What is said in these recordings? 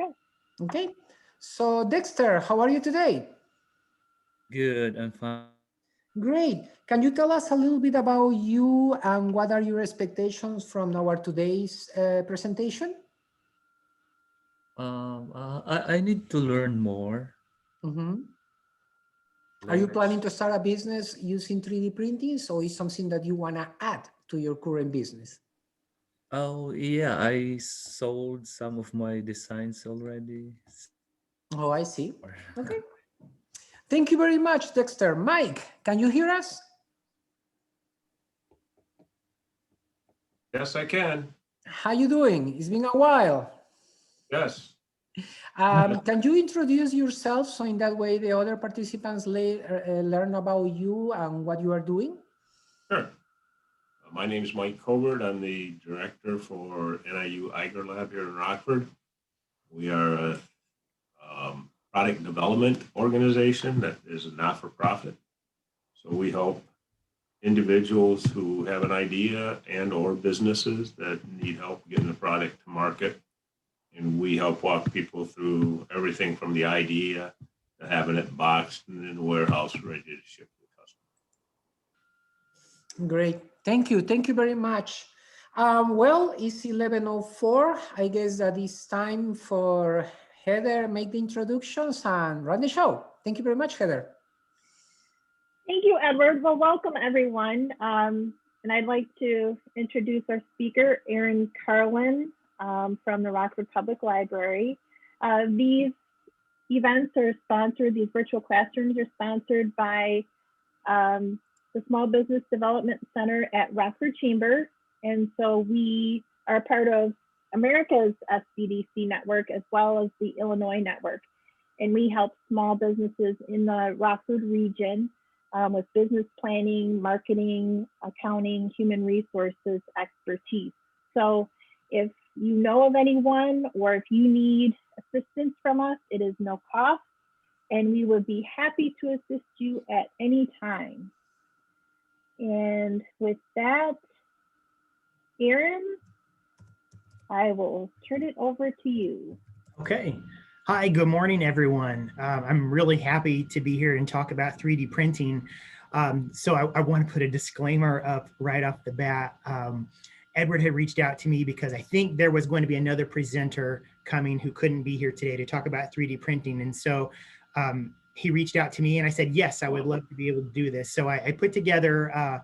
Okay. Okay. So Dexter, how are you today? Good, I'm fine. Great. Can you tell us a little bit about you and what are your expectations from our today's presentation? I need to learn more. Mhm. Are you Like, planning to start a business using 3D printing, or is something that you want to add to your current business? oh yeah, I sold some of my designs already. Oh, I see. Or- Okay. Thank you very much, Dexter. Mike, can you hear us? Yes, I can. How you doing? It's been a while. Yes. Can you introduce yourself so in that way the other participants learn about you and what you are doing? Sure. My name is Mike Covert. I'm the director for NIU Eiger Lab here in Rockford. We are a product development organization that is a not-for-profit. So we help individuals who have an idea and or businesses that need help getting the product to market. And we help walk people through everything from the idea to having it boxed and in the warehouse ready to ship to the customer. Great. Thank you. Thank you very much. Well, it's 11:04. I guess that it's time for Heather make the introductions and run the show. Thank you very much, Heather. Thank you, Edward. Well, welcome everyone. And I'd like to introduce our speaker, Erin Carlin, from the Rockford Public Library. These events are sponsored, these virtual classrooms are sponsored by the Small Business Development Center at Rockford Chamber. And so we are part of America's SBDC network as well as the Illinois network. And we help small businesses in the Rockford region with business planning, marketing, accounting, human resources expertise. So if you know of anyone or if you need assistance from us, it is no cost, and we would be happy to assist you at any time. And with that, Erin, I will turn it over to you. Okay. Hi, good morning, everyone. I'm really happy to be here and talk about 3D printing. So I want to put a disclaimer up right off the bat. Edward had reached out to me because I think there was going to be another presenter coming who couldn't be here today to talk about 3D printing. And so he reached out to me and I said, yes, I would love to be able to do this. So I put together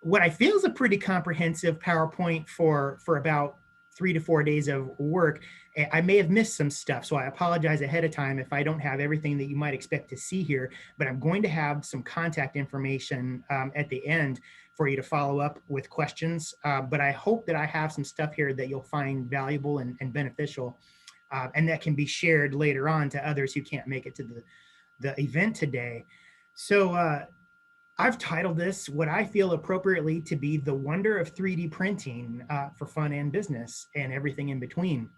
what I feel is a pretty comprehensive PowerPoint for about 3 to 4 days of work. I may have missed some stuff, so I apologize ahead of time if I don't have everything that you might expect to see here, but I'm going to have some contact information at the end for you to follow up with questions. But I hope that I have some stuff here that you'll find valuable and beneficial, and that can be shared later on to others who can't make it to the event today. So I've titled this what I feel appropriately to be the wonder of 3D printing for fun and business and everything in between.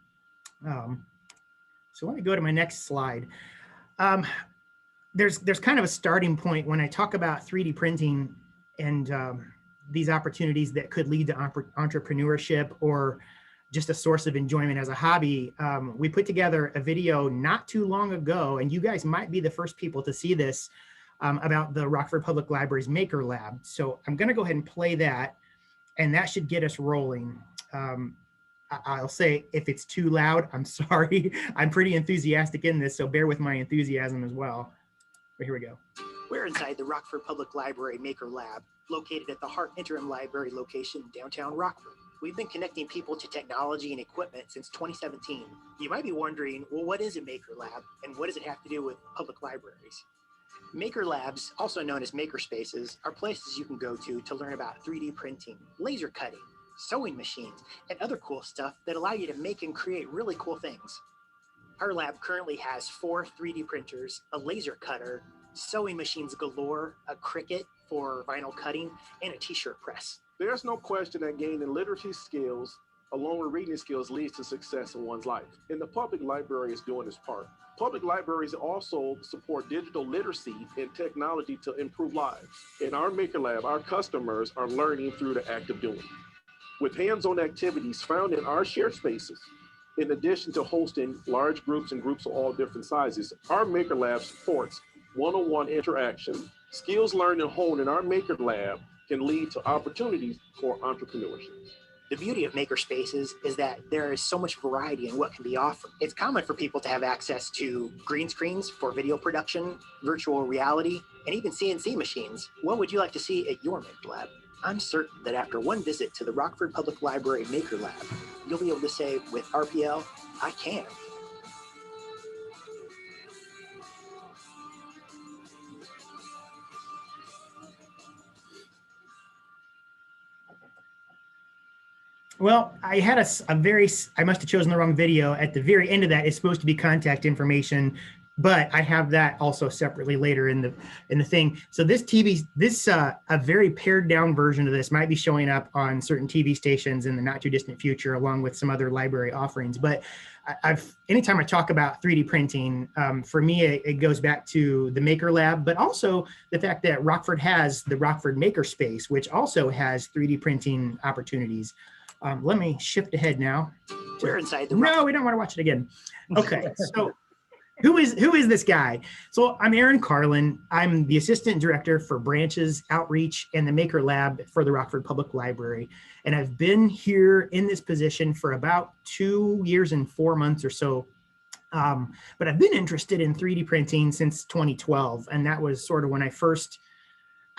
So let me go to my next slide. There's kind of a starting point when I talk about 3D printing and these opportunities that could lead to entrepreneurship or just a source of enjoyment as a hobby. We put together a video not too long ago, and you guys might be the first people to see this, about the Rockford Public Library's Maker Lab. So I'm going to go ahead and play that, and that should get us rolling. I'll say if it's too loud, I'm sorry. I'm pretty enthusiastic in this, so bear with my enthusiasm as well. But here we go. We're inside the Rockford Public Library Maker Lab, located at the Hart Interim Library location in downtown Rockford. We've been connecting people to technology and equipment since 2017. You might be wondering, well, what is a Maker Lab, and what does it have to do with public libraries? Maker Labs, also known as maker spaces, are places you can go to learn about 3D printing, laser cutting, sewing machines, and other cool stuff that allow you to make and create really cool things. Our lab currently has 4 3D printers, a laser cutter, sewing machines galore, a Cricut for vinyl cutting, and a t-shirt press. There's no question that gaining literacy skills along with reading skills leads to success in one's life. And the public library is doing its part. Public libraries also support digital literacy and technology to improve lives. In our Maker Lab, our customers are learning through the act of doing. With hands-on activities found in our shared spaces, In addition to hosting large groups and groups of all different sizes, our Maker Lab supports one-on-one interaction. Skills learned and honed in our Maker Lab can lead to opportunities for entrepreneurship. The beauty of makerspaces is that there is so much variety in what can be offered. It's common for people to have access to green screens for video production, virtual reality, and even CNC machines. What would you like to see at your Maker Lab? I'm certain that after one visit to the Rockford Public Library Maker Lab, you'll be able to say with RPL, I can. Well, I had I must have chosen the wrong video. At the very end of that is supposed to be contact information, but I have that also separately later in the thing. So this a very pared down version of this might be showing up on certain TV stations in the not too distant future, along with some other library offerings. But anytime I talk about 3D printing, for me, it goes back to the Maker Lab, but also the fact that Rockford has the Rockford Makerspace, which also has 3D printing opportunities. Let me shift ahead now. We're inside the No, we don't want to watch it again. Okay, so who is this guy? So I'm Aaron Carlin. I'm the Assistant Director for Branches, Outreach, and the Maker Lab for the Rockford Public Library. And I've been here in this position for about 2 years and 4 months or so. But I've been interested in 3D printing since 2012. And that was sort of when I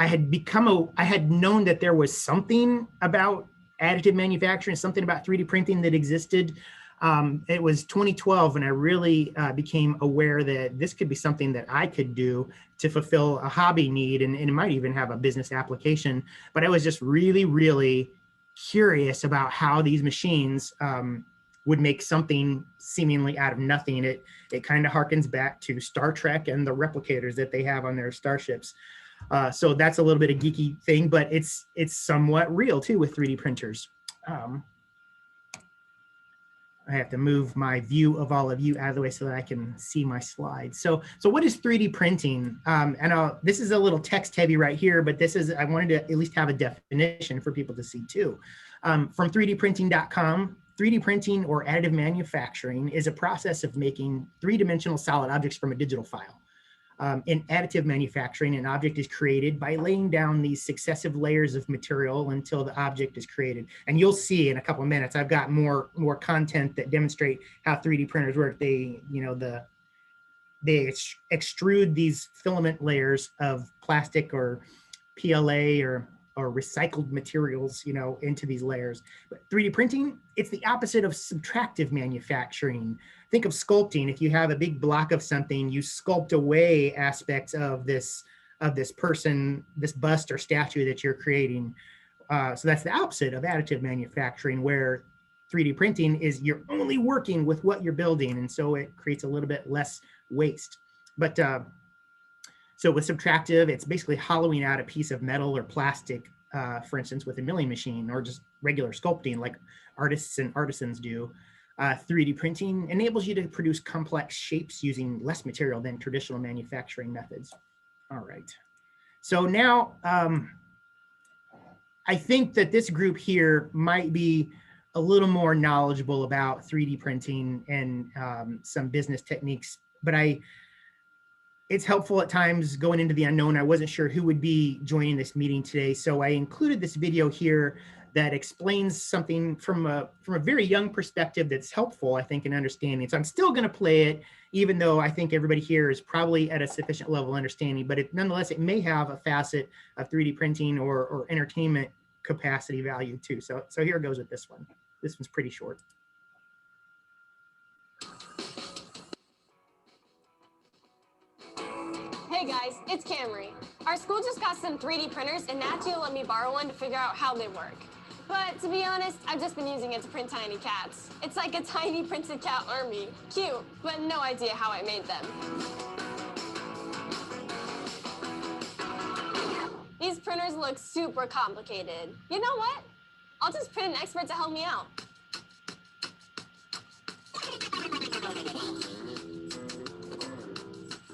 had known that there was something about additive manufacturing, something about 3D printing that existed. It was 2012 when I really became aware that this could be something that I could do to fulfill a hobby need, and it might even have a business application. But I was just really, really curious about how these machines would make something seemingly out of nothing. It kind of harkens back to Star Trek and the replicators that they have on their starships. So that's a little bit of geeky thing, but it's somewhat real too with 3D printers. I have to move my view of all of you out of the way so that I can see my slides. So what is 3D printing? This is a little text heavy right here, but I wanted to at least have a definition for people to see too. From 3dprinting.com, 3D printing or additive manufacturing is a process of making three-dimensional solid objects from a digital file. In additive manufacturing, an object is created by laying down these successive layers of material until the object is created. And you'll see in a couple of minutes, I've got more content that demonstrate how 3D printers work. They extrude these filament layers of plastic or PLA or recycled materials, into these layers. But 3D printing, it's the opposite of subtractive manufacturing. Think of sculpting. If you have a big block of something, you sculpt away aspects of this person, this bust or statue that you're creating. So that's the opposite of additive manufacturing, where 3D printing is you're only working with what you're building, and so it creates a little bit less waste. But so with subtractive, it's basically hollowing out a piece of metal or plastic, for instance, with a milling machine, or just regular sculpting like artists and artisans do. 3D printing enables you to produce complex shapes using less material than traditional manufacturing methods. All right. So now I think that this group here might be a little more knowledgeable about 3D printing and some business techniques, but it's helpful at times going into the unknown. I wasn't sure who would be joining this meeting today, so I included this video here that explains something from a very young perspective that's helpful, I think, in understanding. So I'm still going to play it, even though I think everybody here is probably at a sufficient level of understanding, but nonetheless, it may have a facet of 3D printing or entertainment capacity value too. So here it goes with this one. This one's pretty short. Hey guys, it's Camry. Our school just got some 3D printers and Nat Geo let me borrow one to figure out how they work. But to be honest, I've just been using it to print tiny cats. It's like a tiny printed cat army. Cute, but no idea how I made them. These printers look super complicated. You know what? I'll just print an expert to help me out.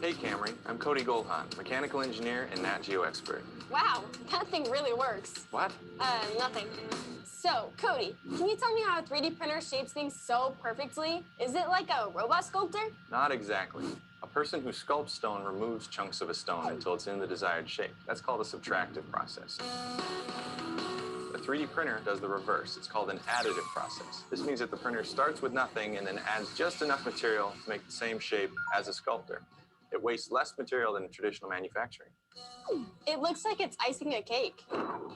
Hey Camry, I'm Cody Goldhahn, mechanical engineer and Nat Geo expert. Wow, that thing really works. What? Nothing. So, Cody, can you tell me how a 3D printer shapes things so perfectly? Is it like a robot sculptor? Not exactly. A person who sculpts stone removes chunks of a stone until it's in the desired shape. That's called a subtractive process. A 3D printer does the reverse. It's called an additive process. This means that the printer starts with nothing and then adds just enough material to make the same shape as a sculptor. It wastes less material than traditional manufacturing. It looks like it's icing a cake.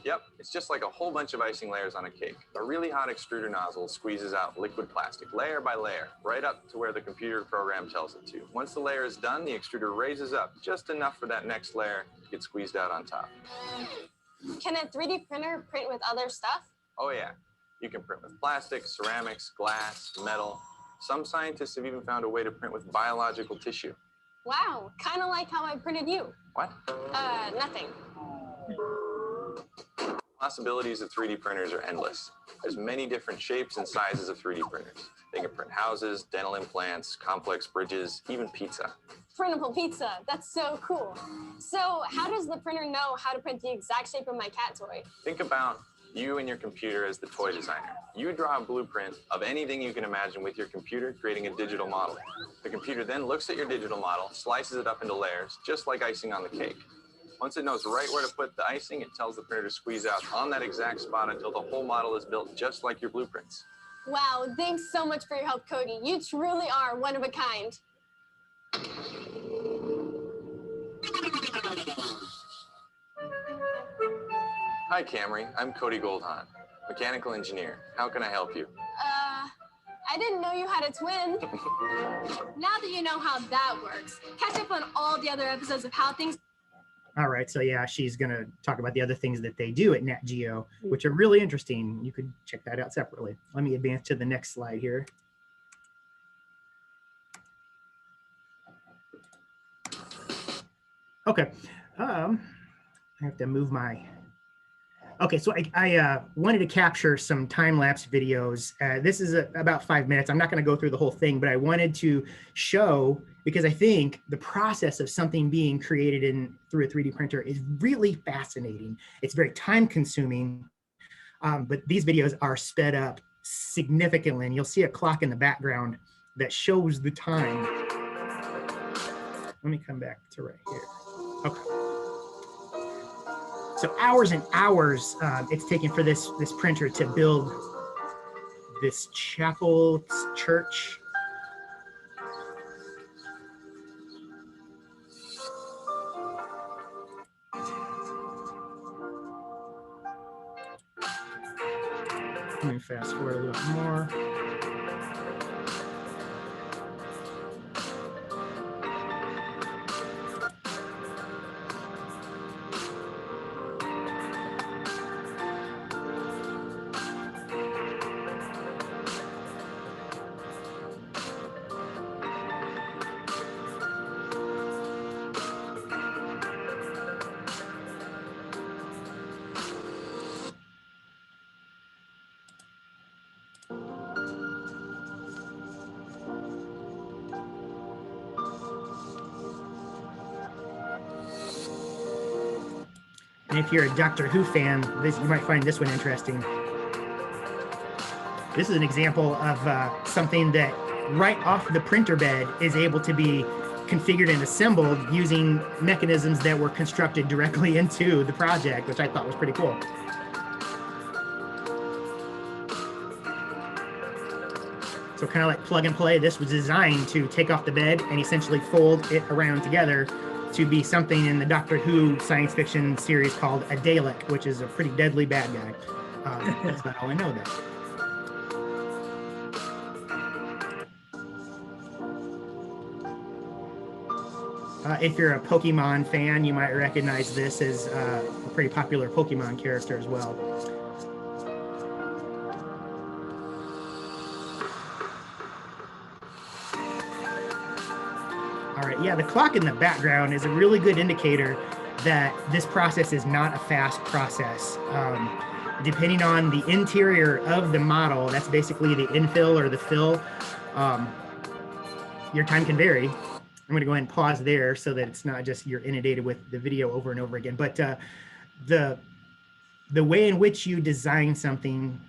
Yep, it's just like a whole bunch of icing layers on a cake. A really hot extruder nozzle squeezes out liquid plastic layer by layer, right up to where the computer program tells it to. Once the layer is done, the extruder raises up just enough for that next layer to get squeezed out on top. Can a 3D printer print with other stuff? Oh yeah, you can print with plastic, ceramics, glass, metal. Some scientists have even found a way to print with biological tissue. Wow, kind of like how I printed you. What? Nothing. Possibilities of 3D printers are endless. There's many different shapes and sizes of 3D printers. They can print houses, dental implants, complex bridges, even pizza. Printable pizza, that's so cool. So how does the printer know how to print the exact shape of my cat toy? Think about you and your computer as the toy designer. You draw a blueprint of anything you can imagine with your computer, creating a digital model. The computer then looks at your digital model, slices it up into layers, just like icing on the cake. Once it knows right where to put the icing, it tells the printer to squeeze out on that exact spot until the whole model is built just like your blueprints. Wow, thanks so much for your help, Cody. You truly are one of a kind. Hi, Camry. I'm Cody Goldhahn, mechanical engineer. How can I help you? I didn't know you had a twin. Now that you know how that works, catch up on all the other episodes of How Things. All right, so yeah, she's going to talk about the other things that they do at Nat Geo, which are really interesting. You could check that out separately. Let me advance to the next slide here. Okay, I have to move my... Okay, so I wanted to capture some time-lapse videos. This is about 5 minutes. I'm not going to go through the whole thing, but I wanted to show, because I think the process of something being created through a 3D printer is really fascinating. It's very time-consuming, but these videos are sped up significantly, and you'll see a clock in the background that shows the time. Let me come back to right here. Okay. So hours and hours it's taken for this printer to build this chapel church. Let me fast forward a little more. And if you're a Doctor Who fan, you might find this one interesting. This is an example of something that right off the printer bed is able to be configured and assembled using mechanisms that were constructed directly into the project, which I thought was pretty cool. So kind of like plug and play, this was designed to take off the bed and essentially fold it around together to be something in the Doctor Who science fiction series called a Dalek, which is a pretty deadly bad guy. That's not all I know though. If you're a Pokemon fan, you might recognize this as a pretty popular Pokemon character as well. All right, yeah, the clock in the background is a really good indicator that this process is not a fast process. Depending on the interior of the model, that's basically the infill or the fill, your time can vary. I'm going to go ahead and pause there so that it's not just you're inundated with the video over and over again. But the way in which you design something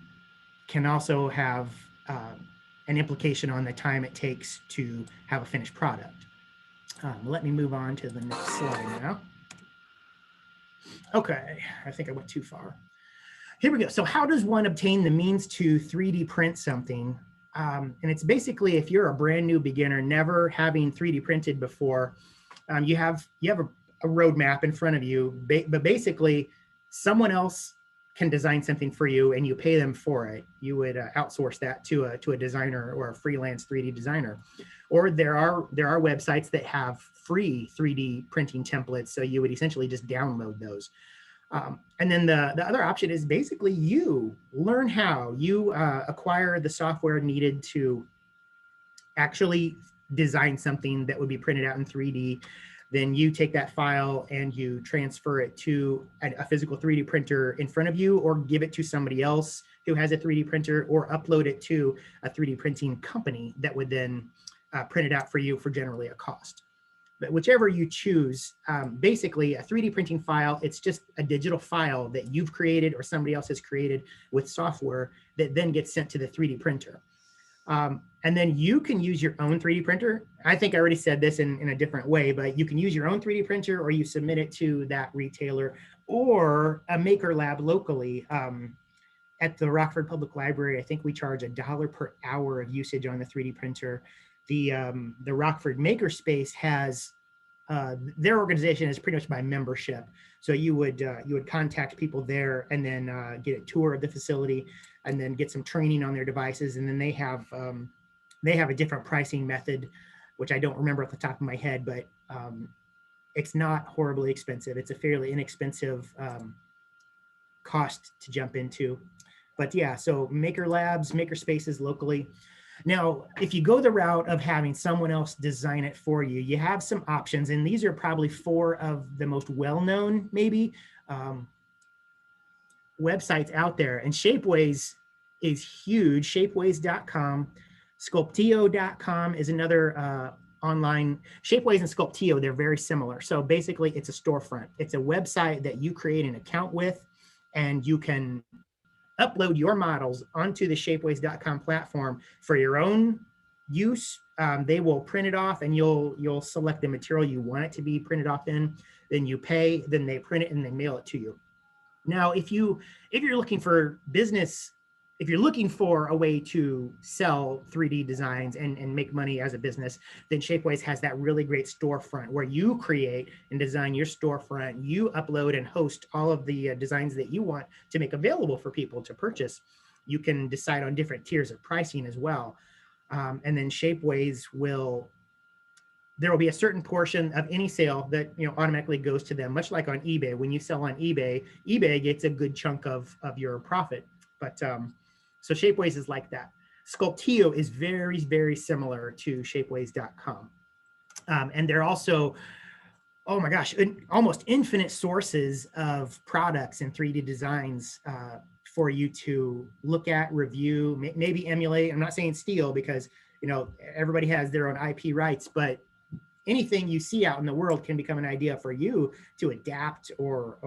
can also have an implication on the time it takes to have a finished product. Let me move on to the next slide now. Okay, I think I went too far. Here we go. So how does one obtain the means to 3D print something? And it's basically, if you're a brand new beginner, never having 3D printed before, you have a roadmap in front of you, but basically someone else can design something for you and you pay them for it. You would outsource that to a designer or a freelance 3D designer. Or there are websites that have free 3D printing templates, so you would essentially just download those. And then the other option is basically you learn how you acquire the software needed to actually design something that would be printed out in 3D. Then you take that file and you transfer it to a physical 3D printer in front of you, or give it to somebody else who has a 3D printer, or upload it to a 3D printing company that would then print it out for you for generally a cost. But whichever you choose, basically a 3D printing file, it's just a digital file that you've created or somebody else has created with software that then gets sent to the 3D printer. And then you can use your own 3D printer. I think I already said this in a different way, but you can use your own 3D printer, or you submit it to that retailer or a maker lab locally. At the Rockford Public Library, I think we charge $1 per hour of usage on the 3D printer. The Rockford Makerspace has, their organization is pretty much by membership. So you would contact people there and then get a tour of the facility and then get some training on their devices. And then they have a different pricing method, which I don't remember off the top of my head, but it's not horribly expensive. It's a fairly inexpensive cost to jump into. But yeah, so maker labs, maker spaces locally. Now, if you go the route of having someone else design it for you, you have some options, and these are probably 4 of the most well-known, maybe, websites out there. And Shapeways is huge. Shapeways.com, Sculptio.com is another online. Shapeways and Sculptio, they're very similar. So basically, it's a storefront. It's a website that you create an account with, and you can upload your models onto the Shapeways.com platform for your own use. They will print it off, and you'll select the material you want it to be printed off in. Then you pay, then they print it and they mail it to you. Now, if you're looking for business, if you're looking for a way to sell 3D designs and make money as a business, then Shapeways has that really great storefront where you create and design your storefront. You upload and host all of the designs that you want to make available for people to purchase. You can decide on different tiers of pricing as well. And then Shapeways there will be a certain portion of any sale that automatically goes to them, much like on eBay. When you sell on eBay, eBay gets a good chunk of your profit. But so Shapeways is like that. Sculptio is very, very similar to Shapeways.com. And they're also, oh my gosh, almost infinite sources of products and 3D designs for you to look at, review, maybe emulate. I'm not saying steal, because everybody has their own IP rights, but anything you see out in the world can become an idea for you to adapt or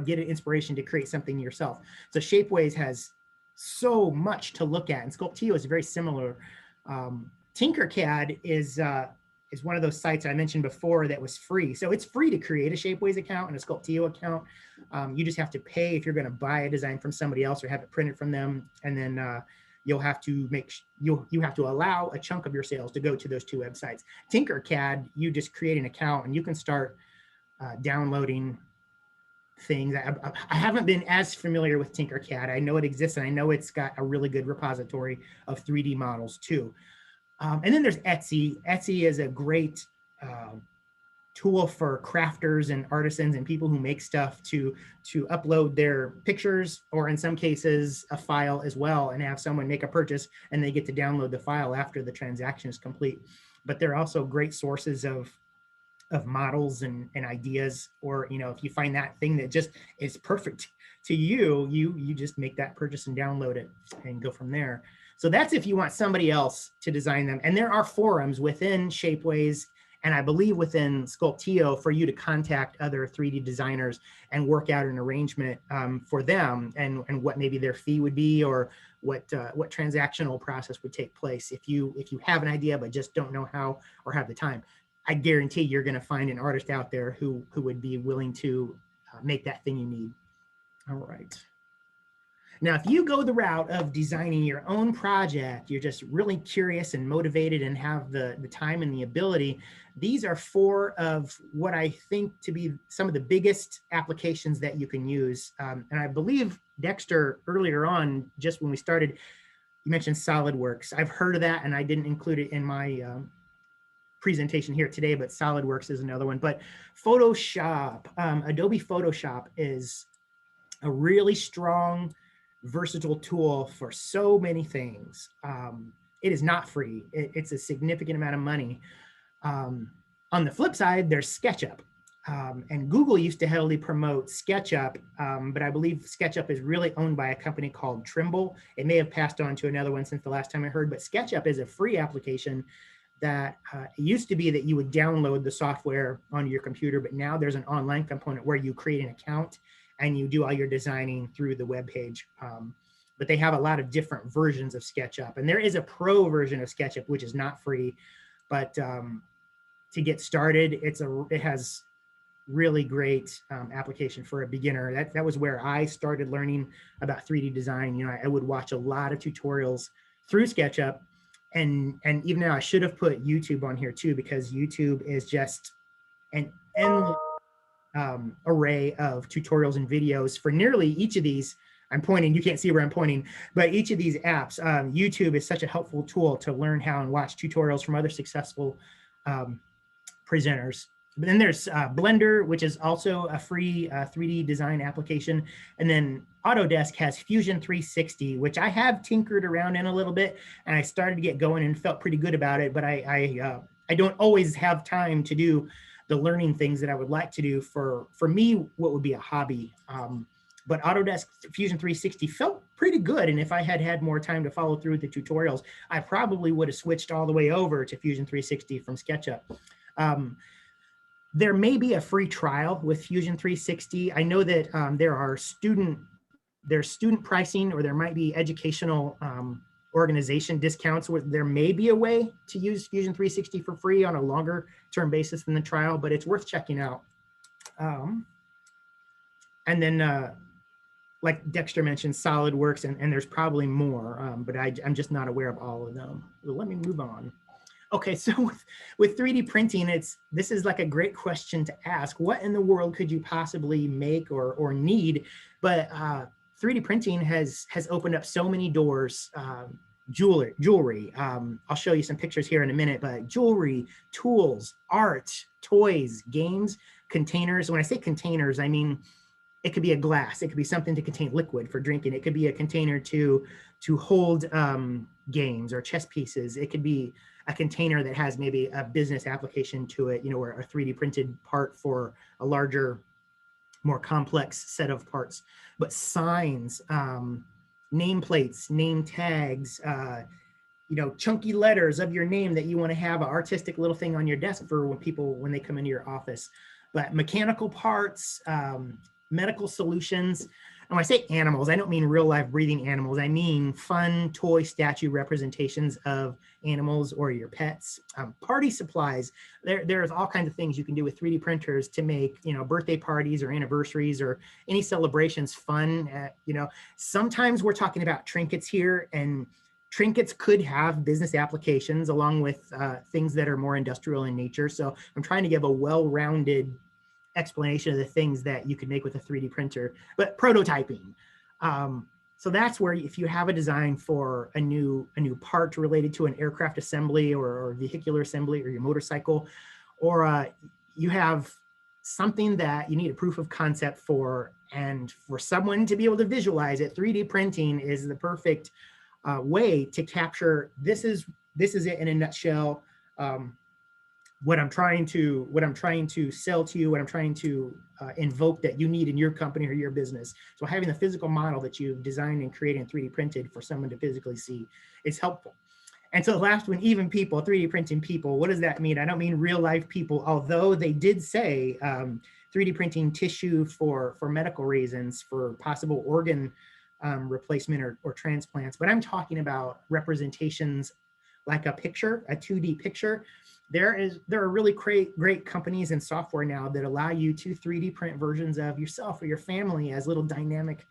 get an inspiration to create something yourself. So Shapeways has so much to look at, and Sculptio is very similar. Tinkercad is one of those sites I mentioned before that was free. So it's free to create a Shapeways account and a Sculptio account. You just have to pay if you're going to buy a design from somebody else or have it printed from them, and then you'll have to you have to allow a chunk of your sales to go to those 2 websites. Tinkercad, you just create an account and you can start downloading things. I haven't been as familiar with Tinkercad. I know it exists, and I know it's got a really good repository of 3D models too. And then there's Etsy. Etsy is a great tool for crafters and artisans and people who make stuff to upload their pictures, or in some cases a file as well, and have someone make a purchase and they get to download the file after the transaction is complete. But they're also great sources of models and ideas, or if you find that thing that just is perfect to you, you just make that purchase and download it and go from there. So that's if you want somebody else to design them. And there are forums within Shapeways And I believe within Sculpteo for you to contact other 3D designers and work out an arrangement for them and what maybe their fee would be, or what transactional process would take place. If you have an idea but just don't know how or have the time, I guarantee you're going to find an artist out there who would be willing to make that thing you need. All right. Now, if you go the route of designing your own project, you're just really curious and motivated and have the time and the ability, these are 4 of what I think to be some of the biggest applications that you can use. And I believe, Dexter, earlier on, just when we started, you mentioned SolidWorks. I've heard of that, and I didn't include it in my presentation here today, but SolidWorks is another one. But Photoshop, Adobe Photoshop is a really strong, versatile tool for so many things. It is not free. It's a significant amount of money. On the flip side, there's SketchUp. And Google used to heavily promote SketchUp, but I believe SketchUp is really owned by a company called Trimble. It may have passed on to another one since the last time I heard, but SketchUp is a free application that it used to be that you would download the software onto your computer, but now there's an online component where you create an account and you do all your designing through the web page. But they have a lot of different versions of SketchUp, and there is a pro version of SketchUp which is not free, but to get started, it has really great application for a beginner. That was where I started learning about 3D design. You know, I would watch a lot of tutorials through SketchUp, and even now I should have put YouTube on here too, because YouTube is just an endless array of tutorials and videos for nearly each of these. I'm pointing, you can't see where I'm pointing, but each of these apps, YouTube is such a helpful tool to learn how and watch tutorials from other successful presenters. But then there's Blender, which is also a free 3D design application. And then Autodesk has Fusion 360, which I have tinkered around in a little bit, and I started to get going and felt pretty good about it, but I don't always have time to do the learning things that I would like to do for me, what would be a hobby. But Autodesk Fusion 360 felt pretty good. And if I had had more time to follow through with the tutorials, I probably would have switched all the way over to Fusion 360 from SketchUp. There may be a free trial with Fusion 360. I know that there's student pricing, or there might be educational organization discounts where there may be a way to use Fusion 360 for free on a longer term basis than the trial, but it's worth checking out. And then like Dexter mentioned, SolidWorks, and there's probably more, but I'm just not aware of all of them. Well, let me move on. Okay, so with 3D printing, this is like a great question to ask. What in the world could you possibly make or need? But 3D printing has opened up so many doors. Jewelry. I'll show you some pictures here in a minute, but jewelry, tools, art, toys, games, containers. When I say containers, I mean, it could be a glass. It could be something to contain liquid for drinking. It could be a container to hold games or chess pieces. It could be a container that has maybe a business application to it, you know, or a 3D printed part for a larger, more complex set of parts. But signs, nameplates, name tags, you know, chunky letters of your name that you want to have an artistic little thing on your desk for when they come into your office. But mechanical parts, medical solutions. And when I say animals, I don't mean real life breathing animals. I mean fun toy statue representations of animals or your pets. Party supplies. There's all kinds of things you can do with 3D printers to make, you know, birthday parties or anniversaries or any celebrations fun. You know, sometimes we're talking about trinkets here, and trinkets could have business applications along with things that are more industrial in nature. So I'm trying to give a well-rounded explanation of the things that you can make with a 3D printer. But prototyping. So that's where if you have a design for a new part related to an aircraft assembly or vehicular assembly or your motorcycle, or you have something that you need a proof of concept for, and for someone to be able to visualize it, 3D printing is the perfect way to capture, this is it in a nutshell. What I'm trying to sell to you, what I'm trying to invoke that you need in your company or your business. So having the physical model that you've designed and created and 3D printed for someone to physically see is helpful. And so the last one, even people, 3D printing people, what does that mean? I don't mean real life people, although they did say 3D printing tissue for medical reasons, for possible organ replacement or transplants. But I'm talking about representations like a picture, a 2D picture. There are really great companies and software now that allow you to 3D print versions of yourself or your family as little dynamic,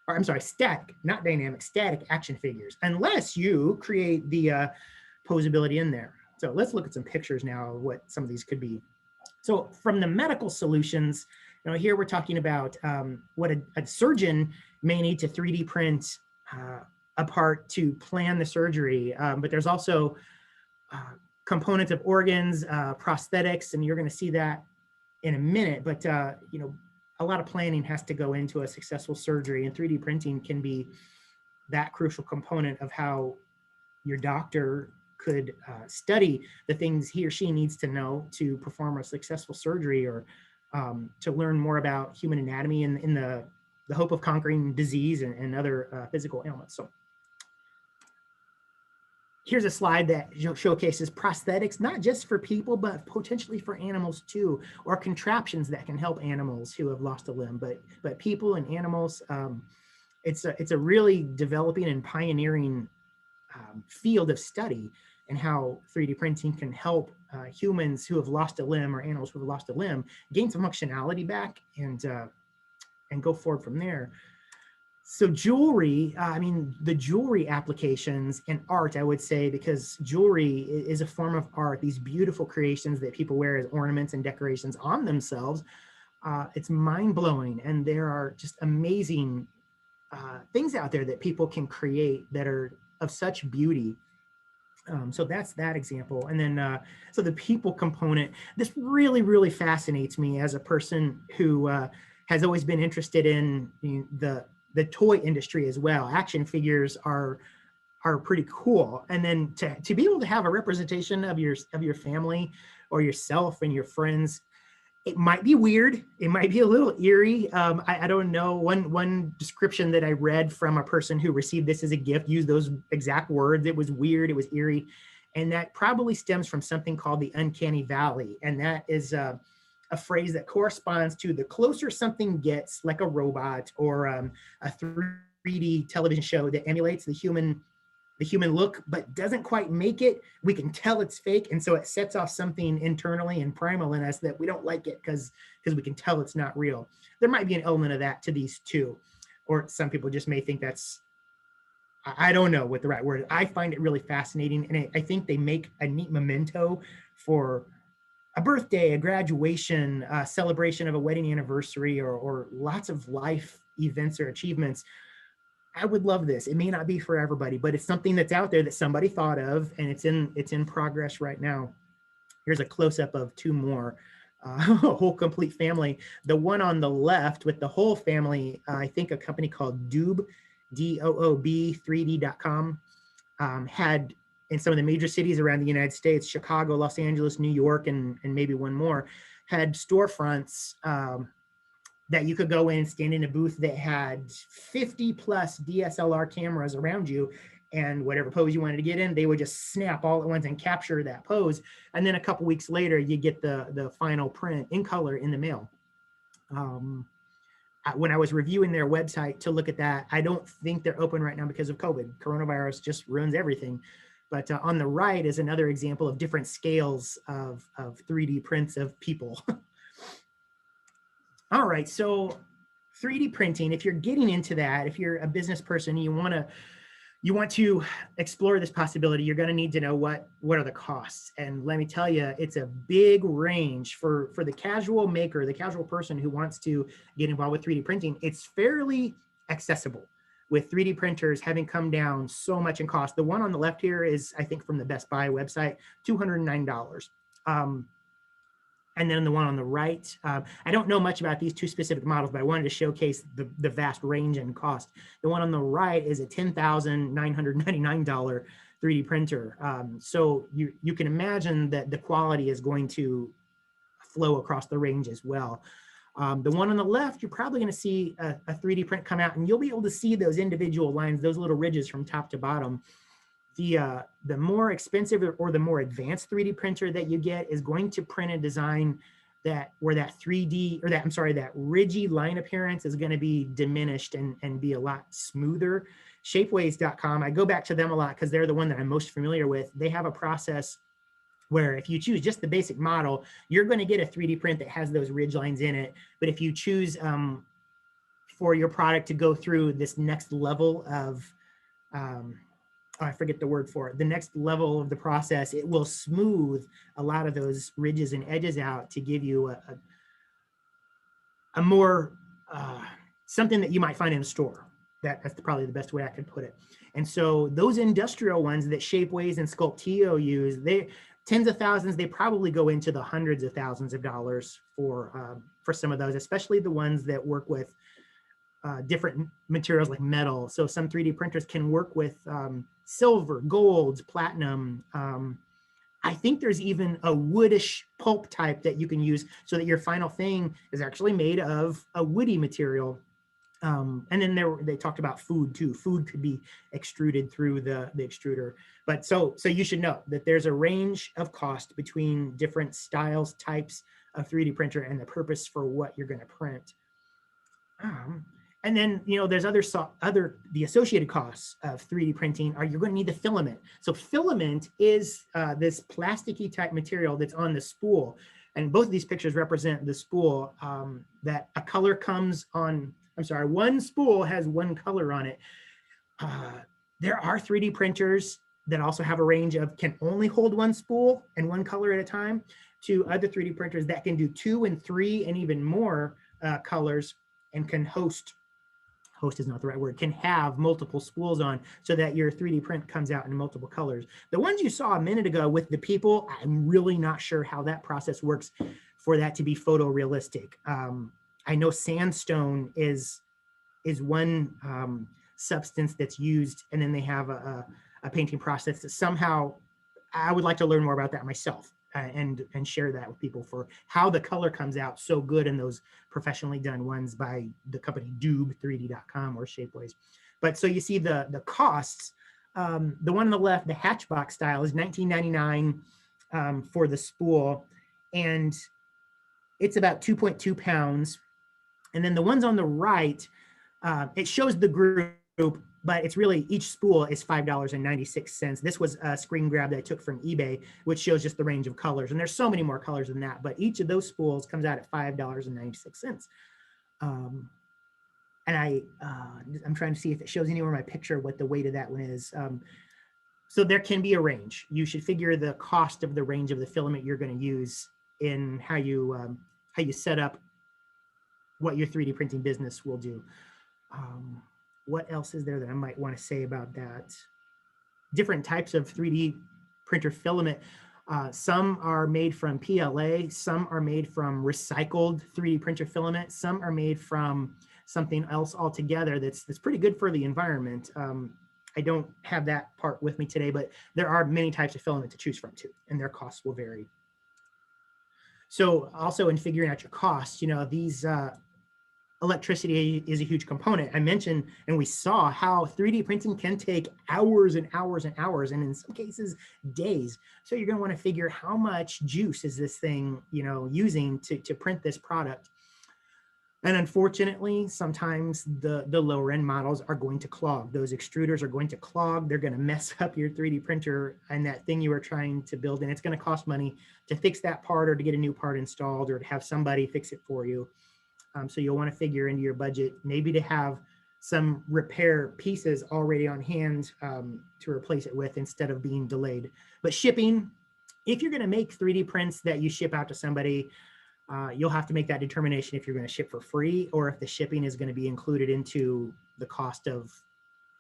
or I'm sorry, static, not dynamic, static action figures, unless you create the posability in there. So let's look at some pictures now of what some of these could be. So from the medical solutions, here we're talking about what a surgeon may need to 3D print a part to plan the surgery, but there's also components of organs, prosthetics, and you're going to see that in a minute. But a lot of planning has to go into a successful surgery, and 3D printing can be that crucial component of how your doctor could study the things he or she needs to know to perform a successful surgery, or to learn more about human anatomy in the hope of conquering disease and other physical ailments. So here's a slide that showcases prosthetics, not just for people, but potentially for animals too, or contraptions that can help animals who have lost a limb, but people and animals. It's a really developing and pioneering field of study, and how 3D printing can help humans who have lost a limb or animals who have lost a limb gain some functionality back and go forward from there. So jewelry, the jewelry applications and art, I would say, because jewelry is a form of art, these beautiful creations that people wear as ornaments and decorations on themselves. It's mind-blowing, and there are just amazing things out there that people can create that are of such beauty. So that's that example. And then, so the people component, this really, really fascinates me as a person who has always been interested in the toy industry as well. Action figures are pretty cool. And then to be able to have a representation of your family or yourself and your friends, it might be weird. It might be a little eerie. I don't know. One description that I read from a person who received this as a gift used those exact words. It was weird. It was eerie. And that probably stems from something called the uncanny valley. And that is a phrase that corresponds to the closer something gets, like a robot or a 3D television show that emulates the human look, but doesn't quite make it, we can tell it's fake. And so it sets off something internally and primal in us that we don't like it because we can tell it's not real. There might be an element of that to these too. Or some people just may think that's, I don't know what the right word is. I find it really fascinating. And I think they make a neat memento for a birthday, a graduation, a celebration of a wedding anniversary, or lots of life events or achievements. I would love this. It may not be for everybody, but it's something that's out there that somebody thought of, and it's in progress right now. Here's a close-up of two more, a whole complete family. The one on the left with the whole family, I think a company called Doob, D-O-O-B, 3D.com, had in some of the major cities around the United States, Chicago, Los Angeles, New York, and maybe one more, had storefronts that you could go in, stand in a booth that had 50 plus DSLR cameras around you, and whatever pose you wanted to get in, they would just snap all at once and capture that pose. And then a couple weeks later, you get the final print in color in the mail. When I was reviewing their website to look at that, I don't think they're open right now because of COVID. Coronavirus just ruins everything. But on the right is another example of different scales of 3D prints of people. All right, so 3D printing, if you're getting into that, if you're a business person, you want to explore this possibility, you're gonna need to know what are the costs. And let me tell you, it's a big range for the casual maker, the casual person who wants to get involved with 3D printing. It's fairly accessible, with 3D printers having come down so much in cost. The one on the left here is, I think, from the Best Buy website, $209. And then the one on the right, I don't know much about these two specific models, but I wanted to showcase the vast range in cost. The one on the right is a $10,999 3D printer. So you can imagine that the quality is going to flow across the range as well. The one on the left, you're probably going to see a 3D print come out, and you'll be able to see those individual lines, those little ridges from top to bottom. The more expensive or the more advanced 3D printer that you get is going to print a design where that 3D, or that, I'm sorry, that ridgy line appearance is going to be diminished and be a lot smoother. Shapeways.com, I go back to them a lot because they're the one that I'm most familiar with. They have a process where if you choose just the basic model, you're going to get a 3D print that has those ridge lines in it. But if you choose for your product to go through this next level of, I forget the word for it, the next level of the process, it will smooth a lot of those ridges and edges out to give you a more, something that you might find in a store. That's probably the best way I could put it. And so those industrial ones that Shapeways and Sculpteo use, they tens of thousands, they probably go into the hundreds of thousands of dollars for some of those, especially the ones that work with different materials like metal. So some 3D printers can work with silver, gold, platinum. I think there's even a woodish pulp type that you can use so that your final thing is actually made of a woody material. And then they talked about food too. Food could be extruded through the extruder. But so you should know that there's a range of cost between different styles, types of 3D printer and the purpose for what you're going to print. And then, there's the associated costs of 3D printing are you're going to need the filament. So filament is this plasticky type material that's on the spool. And both of these pictures represent the spool that a color comes on. I'm sorry, one spool has one color on it. There are 3D printers that also have a range of can only hold one spool and one color at a time, to other 3D printers that can do 2 and 3 and even more colors and can host is not the right word, can have multiple spools on so that your 3D print comes out in multiple colors. The ones you saw a minute ago with the people, I'm really not sure how that process works for that to be photorealistic. I know sandstone is one substance that's used, and then they have a painting process that somehow, I would like to learn more about that myself and share that with people for how the color comes out so good in those professionally done ones by the company Dube3D.com or Shapeways. But so you see the costs. The one on the left, the hatchbox style, is $19.99 for the spool, and it's about 2.2 pounds. And then the ones on the right, it shows the group, but it's really, each spool is $5.96. This was a screen grab that I took from eBay, which shows just the range of colors. And there's so many more colors than that, but each of those spools comes out at $5.96. And I'm trying to see if it shows anywhere in my picture what the weight of that one is. So there can be a range. You should figure the cost of the range of the filament you're going to use in how you set up what your 3D printing business will do. What else is there that I might want to say about that? Different types of 3D printer filament. Some are made from PLA, some are made from recycled 3D printer filament, some are made from something else altogether that's pretty good for the environment. I don't have that part with me today, but there are many types of filament to choose from too, and their costs will vary. So also in figuring out your costs, these electricity is a huge component. I mentioned, and we saw how 3D printing can take hours and hours and hours, and in some cases days. So you're going to want to figure how much juice is this thing, using to print this product. And unfortunately, sometimes the lower end models are going to clog. Those extruders are going to clog. They're going to mess up your 3D printer and that thing you were trying to build. And it's going to cost money to fix that part or to get a new part installed or to have somebody fix it for you. So you'll want to figure into your budget, maybe to have some repair pieces already on hand to replace it with instead of being delayed. But shipping, if you're going to make 3D prints that you ship out to somebody, you'll have to make that determination if you're going to ship for free or if the shipping is going to be included into the cost of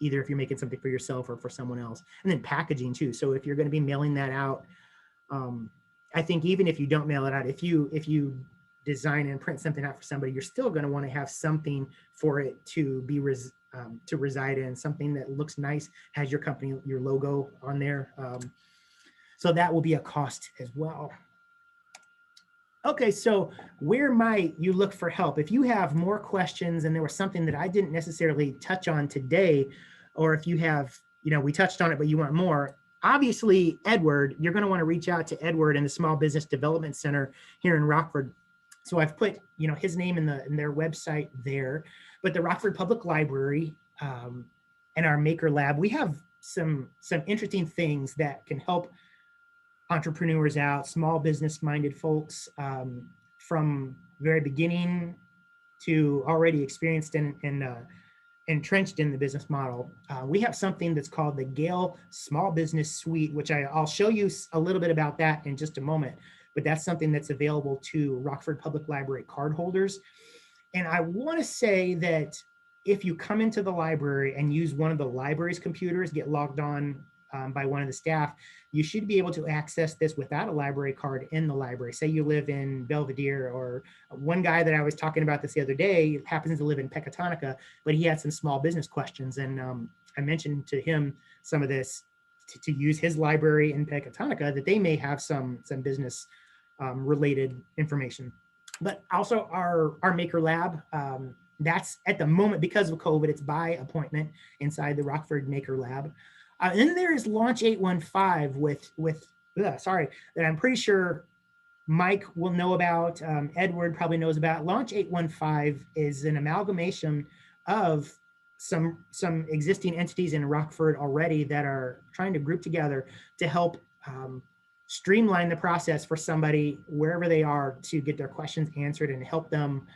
either if you're making something for yourself or for someone else. And then packaging too. So if you're going to be mailing that out, I think even if you don't mail it out, if you design and print something out for somebody, you're still going to want to have something for it to be to reside in, something that looks nice, has your company, your logo on there. So that will be a cost as well. Okay, so where might you look for help? If you have more questions and there was something that I didn't necessarily touch on today, or if you have we touched on it, but you want more. Obviously, Edward, you're going to want to reach out to Edward in the Small Business Development Center here in Rockford. So I've put, his name in their website there. But the Rockford Public Library and our Maker Lab, we have some interesting things that can help entrepreneurs out, small business-minded folks, from very beginning to already experienced and entrenched in the business model. We have something that's called the Gale Small Business Suite, which I'll show you a little bit about that in just a moment, but that's something that's available to Rockford Public Library cardholders. And I want to say that if you come into the library and use one of the library's computers, get logged on by one of the staff, you should be able to access this without a library card in the library. Say you live in Belvedere, or one guy that I was talking about this the other day happens to live in Pecatonica, but he had some small business questions. And I mentioned to him some of this to use his library in Pecatonica, that they may have some business related information. But also our Maker Lab, that's at the moment, because of COVID, it's by appointment inside the Rockford Maker Lab. And then there's Launch 815 that I'm pretty sure Mike will know about, Edward probably knows about. Launch 815 is an amalgamation of some existing entities in Rockford already that are trying to group together to help streamline the process for somebody wherever they are to get their questions answered and help them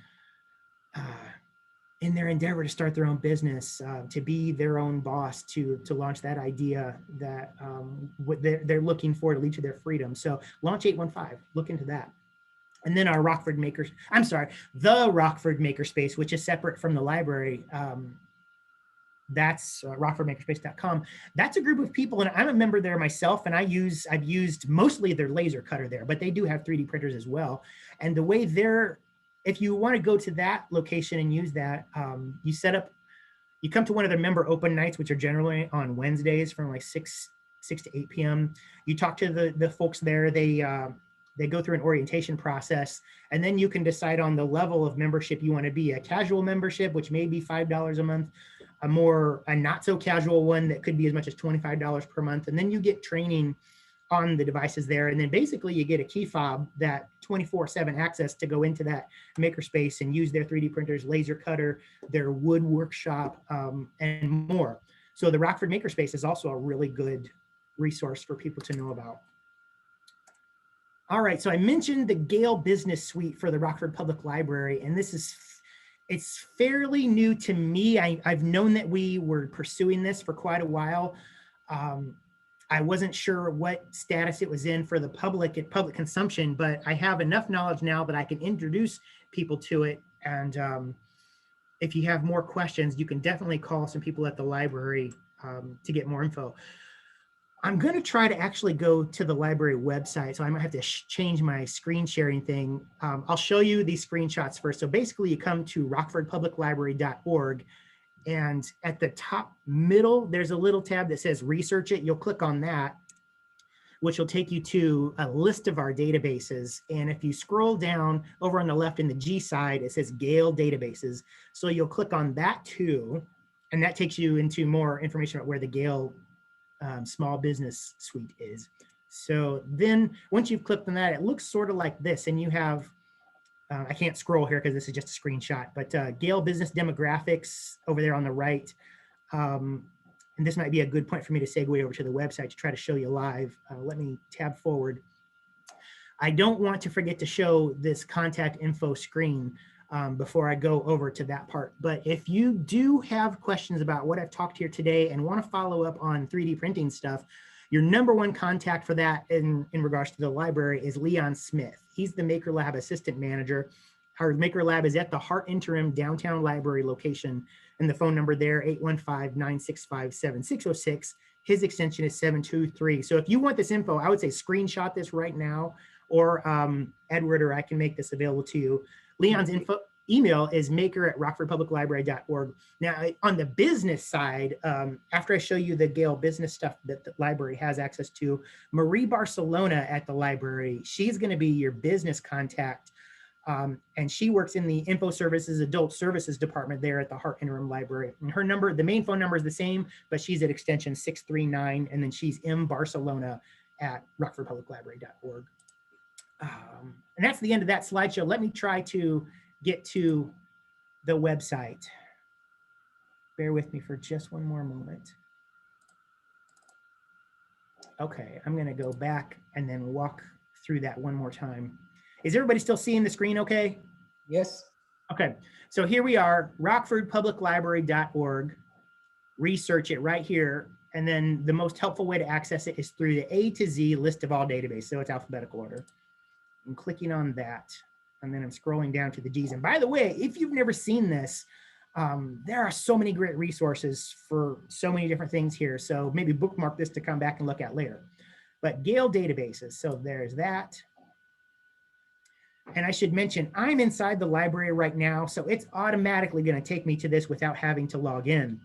in their endeavor to start their own business, to be their own boss, to launch that idea that what they're looking for to lead to their freedom. So Launch 815, look into that. And then our the Rockford Makerspace, which is separate from the library. That's rockfordmakerspace.com. That's a group of people, and I'm a member there myself, and I've used mostly their laser cutter there, but they do have 3D printers as well. And the way if you want to go to that location and use that, you come to one of their member open nights, which are generally on Wednesdays from like 6 to 8 p.m. You talk to the folks there. They go through an orientation process, and then you can decide on the level of membership you want to be. A casual membership, which may be $5 a month, a not so casual one that could be as much as $25 per month. And then you get training on the devices there. And then basically you get a key fob, that 24/7 access to go into that makerspace and use their 3D printers, laser cutter, their wood workshop, and more. So the Rockford Makerspace is also a really good resource for people to know about. All right, so I mentioned the Gale Business Suite for the Rockford Public Library, and it's fairly new to me. I've known that we were pursuing this for quite a while. I wasn't sure what status it was in for the public consumption, but I have enough knowledge now that I can introduce people to it. And if you have more questions, you can definitely call some people at the library to get more info. I'm going to try to actually go to the library website, so I might have to change my screen sharing thing. I'll show you these screenshots first. So basically you come to rockfordpubliclibrary.org, and at the top middle, there's a little tab that says research it. You'll click on that, which will take you to a list of our databases. And if you scroll down over on the left in the G side, it says Gale databases. So you'll click on that too, and that takes you into more information about where the Gale Small Business Suite is. So then once you've clicked on that, it looks sort of like this, and you have, I can't scroll here because this is just a screenshot, but Gale Business Demographics over there on the right. And this might be a good point for me to segue over to the website to try to show you live. Let me tab forward. I don't want to forget to show this contact info screen before I go over to that part. But if you do have questions about what I've talked here today and want to follow up on 3D printing stuff, your number one contact for that in regards to the library is Leon Smith. He's the Maker Lab Assistant Manager. Our Maker Lab is at the Hart Interim Downtown Library location, and the phone number there, 815-965-7606. His extension is 723. So if you want this info, I would say screenshot this right now, or Edward or I can make this available to you. Leon's email is maker@rockfordpubliclibrary.org. Now, on the business side, after I show you the Gale business stuff that the library has access to, Marie Barcelona at the library, she's going to be your business contact And she works in the info services, adult services department there at the Hart Interim Library. And her number, the main phone number is the same, but she's at extension 639. And then she's in Barcelona at rockfordpubliclibrary.org. And that's the end of that slideshow. Let me try to get to the website. Bear with me for just one more moment. Okay, I'm going to go back and then walk through that one more time. Is everybody still seeing the screen okay? Yes. Okay, so here we are, rockfordpubliclibrary.org. Research it right here. And then the most helpful way to access it is through the A to Z list of all databases. So it's alphabetical order. I'm clicking on that. And then I'm scrolling down to the Ds. And by the way, if you've never seen this, there are so many great resources for so many different things here. So maybe bookmark this to come back and look at later. But Gale databases, so there's that. And I should mention, I'm inside the library right now, so it's automatically going to take me to this without having to log in.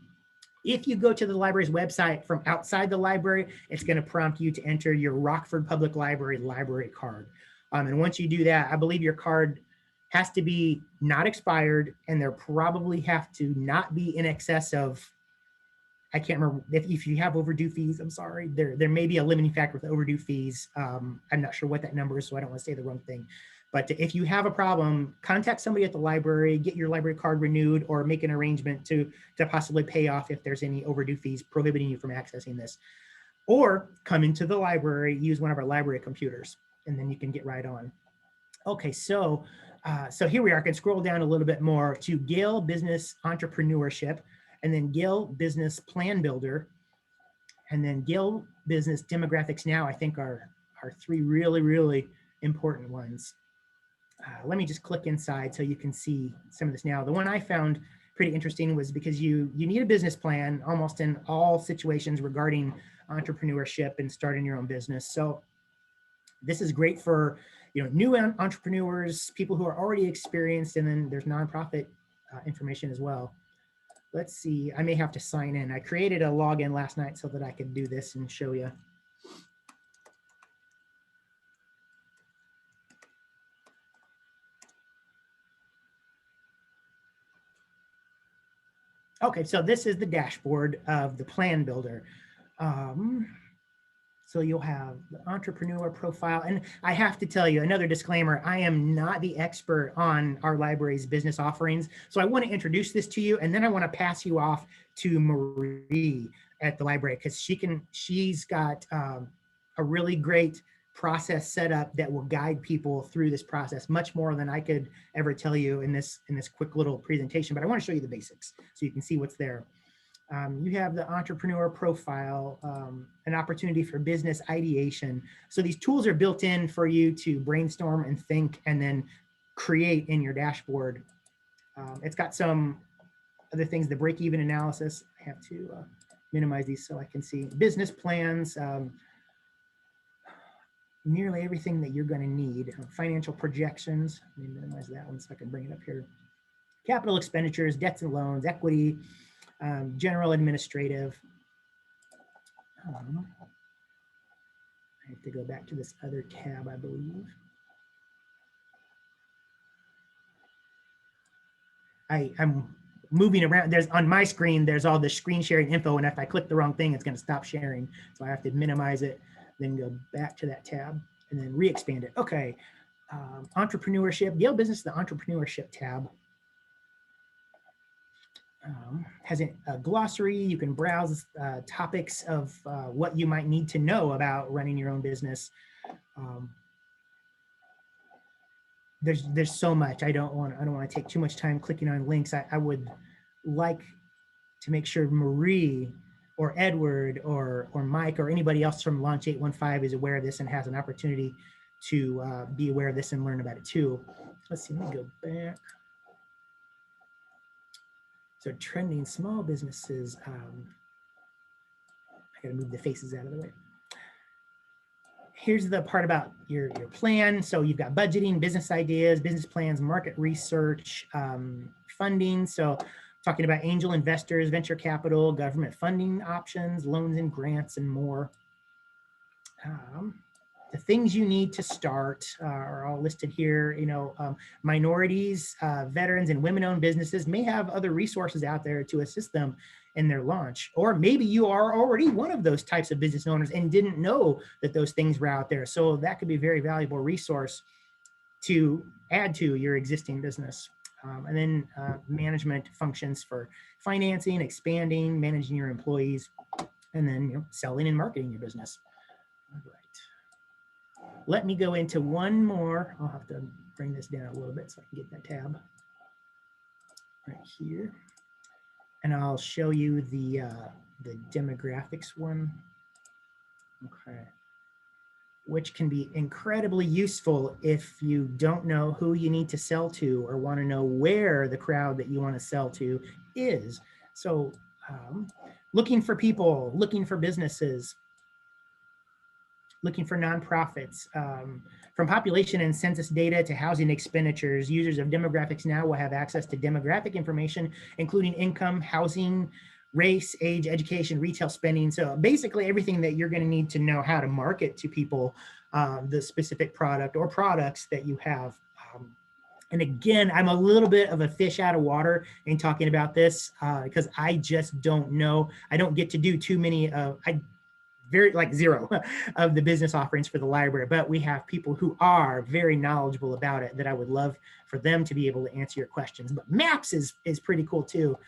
If you go to the library's website from outside the library, it's going to prompt you to enter your Rockford Public Library library card. And once you do that, I believe your card has to be not expired, and there probably have to not be in excess of, I can't remember, if you have overdue fees, I'm sorry, there may be a limiting factor with overdue fees. I'm not sure what that number is, so I don't want to say the wrong thing. But if you have a problem, contact somebody at the library, get your library card renewed, or make an arrangement to possibly pay off if there's any overdue fees prohibiting you from accessing this. Or come into the library, use one of our library computers, and then you can get right on. Okay, so here we are. I can scroll down a little bit more to Gale Business Entrepreneurship, and then Gale Business Plan Builder, and then Gale Business Demographics Now, I think are three really, really important ones. Let me just click inside so you can see some of this now. The one I found pretty interesting was because you need a business plan almost in all situations regarding entrepreneurship and starting your own business. So this is great for new entrepreneurs, people who are already experienced, and then there's nonprofit information as well. Let's see, I may have to sign in. I created a login last night so that I could do this and show you. Okay, so this is the dashboard of the plan builder. So you'll have the entrepreneur profile. And I have to tell you, another disclaimer, I am not the expert on our library's business offerings. So I want to introduce this to you, and then I want to pass you off to Marie at the library, because she's got a really great process set up that will guide people through this process much more than I could ever tell you in this quick little presentation. But I want to show you the basics so you can see what's there. You have the entrepreneur profile, an opportunity for business ideation. So these tools are built in for you to brainstorm and think and then create in your dashboard. It's got some other things, the break-even analysis. I have to minimize these so I can see. Business plans, nearly everything that you're going to need. Financial projections, let me minimize that one so I can bring it up here. Capital expenditures, debts and loans, equity, general administrative. I have to go back to this other tab, I believe. I'm moving around. There's on my screen, there's all the screen sharing info, and if I click the wrong thing, it's going to stop sharing. So I have to minimize it, then go back to that tab and then re-expand it. Okay, entrepreneurship, Gale Business, the entrepreneurship tab. Has a glossary. You can browse topics of what you might need to know about running your own business. There's so much. I don't want to take too much time clicking on links. I would like to make sure Marie or Edward or Mike or anybody else from Launch 815 is aware of this and has an opportunity to be aware of this and learn about it too. Let's see, let me go back. So trending small businesses, I gotta move the faces out of the way. Here's the part about your plan. So you've got budgeting, business ideas, business plans, market research, funding. So talking about angel investors, venture capital, government funding options, loans and grants, and more. the things you need to start are all listed here. Minorities, veterans, and women-owned businesses may have other resources out there to assist them in their launch. Or maybe you are already one of those types of business owners and didn't know that those things were out there. So that could be a very valuable resource to add to your existing business. And then management functions for financing, expanding, managing your employees, and then selling and marketing your business. All right. Let me go into one more. I'll have to bring this down a little bit so I can get that tab right here. And I'll show you the demographics one. Okay. Which can be incredibly useful if you don't know who you need to sell to or want to know where the crowd that you want to sell to is. So looking for people, looking for businesses, looking for nonprofits. From population and census data to housing expenditures, users of demographics now will have access to demographic information, including income, housing, race, age, education, retail spending. So basically everything that you're going to need to know how to market to people, the specific product or products that you have. And again, I'm a little bit of a fish out of water in talking about this because I just don't know. I don't get to do too many zero of the business offerings for the library, but we have people who are very knowledgeable about it that I would love for them to be able to answer your questions. But maps is pretty cool too.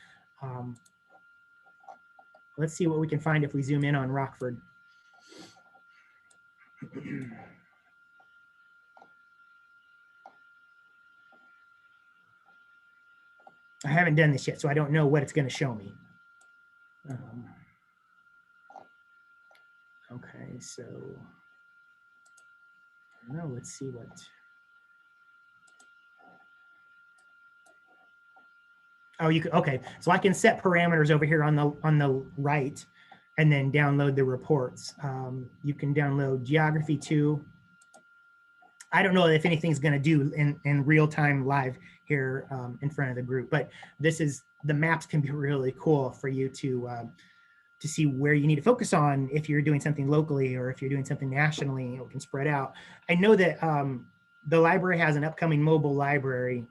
Let's see what we can find if we zoom in on Rockford. I haven't done this yet, so I don't know what it's going to show me. Okay, so now let's see what. Oh, you can, okay. So I can set parameters over here on the right, and then download the reports. You can download geography too. I don't know if anything's going to do in real time live here in front of the group, but the maps can be really cool for you to see where you need to focus on if you're doing something locally or if you're doing something nationally. It can spread out. I know that the library has an upcoming mobile library.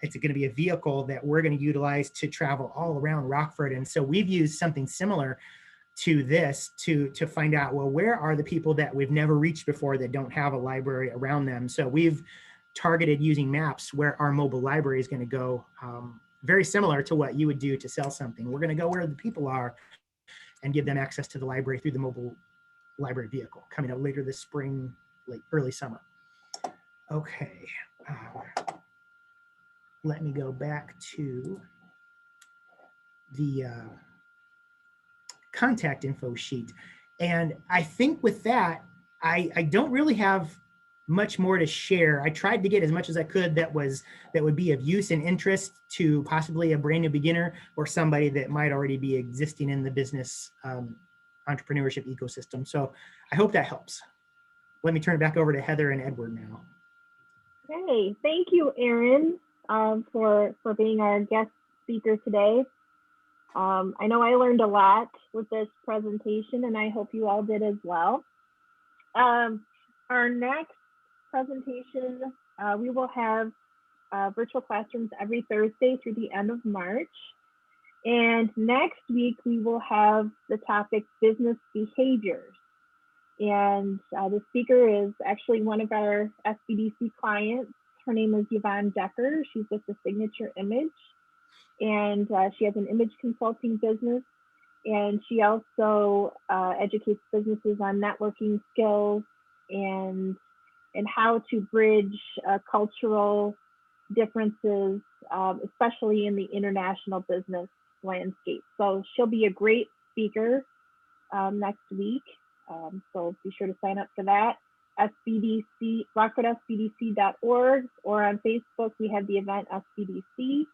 It's going to be a vehicle that we're going to utilize to travel all around Rockford. And so we've used something similar to this to find out, well, where are the people that we've never reached before that don't have a library around them? So we've targeted using maps where our mobile library is going to go, very similar to what you would do to sell something. We're going to go where the people are and give them access to the library through the mobile library vehicle coming out later this spring, late early summer. Okay. Let me go back to the contact info sheet. And I think with that, I don't really have much more to share. I tried to get as much as I could that would be of use and interest to possibly a brand new beginner or somebody that might already be existing in the business entrepreneurship ecosystem. So I hope that helps. Let me turn it back over to Heather and Edward now. Okay, thank you, Aaron, for being our guest speaker today. I know I learned a lot with this presentation, and I hope you all did as well. Our next presentation, we will have virtual classrooms every Thursday through the end of March. And next week, we will have the topic business behaviors. And the speaker is actually one of our SBDC clients. Her name is Yvonne Decker. She's with the Signature Image. And she has an image consulting business. And she also educates businesses on networking skills and how to bridge cultural differences, especially in the international business landscape. So she'll be a great speaker next week. So be sure to sign up for that. SBDC, RockfordSBDC.org, or on Facebook, we have the event SBDC.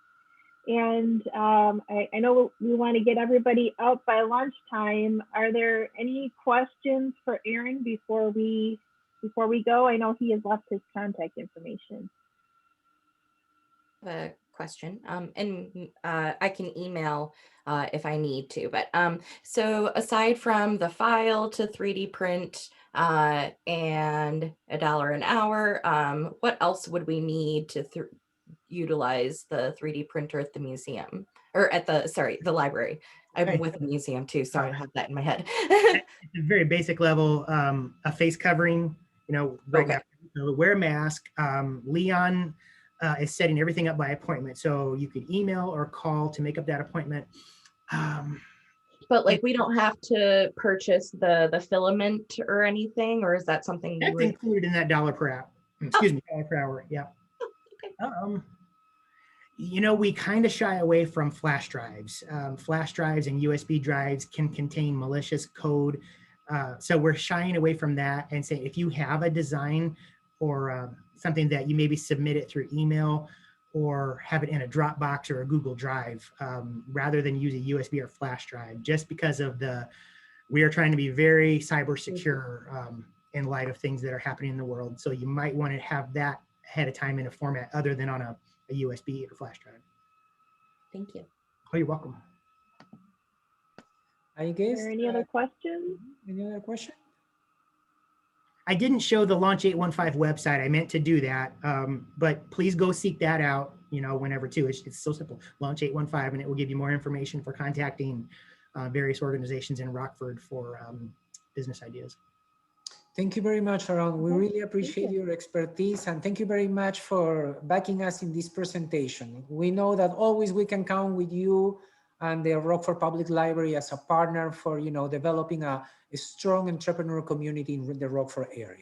And I know we want to get everybody out by lunchtime. Are there any questions for Aaron before we go? I know he has left his contact information. A question, and I can email if I need to, but so aside from the file to 3D print and $1 an hour. What else would we need to utilize the 3D printer at the museum or at the library? I'm Right. with the museum too, so I have that in my head. At a very basic level, a face covering, right Okay. now, wear a mask. Leon is setting everything up by appointment. So you could email or call to make up that appointment. But like, we don't have to purchase the filament or anything, or is that something we That's would? included in that $1 per hour. Excuse me, $1 per hour. Yeah. Okay. We kind of shy away from flash drives. Flash drives and USB drives can contain malicious code. So we're shying away from that and saying, if you have a design or something that you maybe submit it through email or have it in a Dropbox or a Google Drive, rather than use a USB or flash drive, just because of we are trying to be very cyber secure in light of things that are happening in the world. So you might want to have that ahead of time in a format other than on a USB or flash drive. Thank you. Oh, you're welcome. I guess. Are there any other questions? Any other question? I didn't show the Launch 815 website. I meant to do that, but please go seek that out, whenever too. It's so simple, Launch 815, and it will give you more information for contacting various organizations in Rockford for business ideas. Thank you very much, Aaron. We really appreciate your expertise, and thank you very much for backing us in this presentation. We know that always we can count with you and the Rockford Public Library as a partner for developing a strong entrepreneur community in the Rockford area.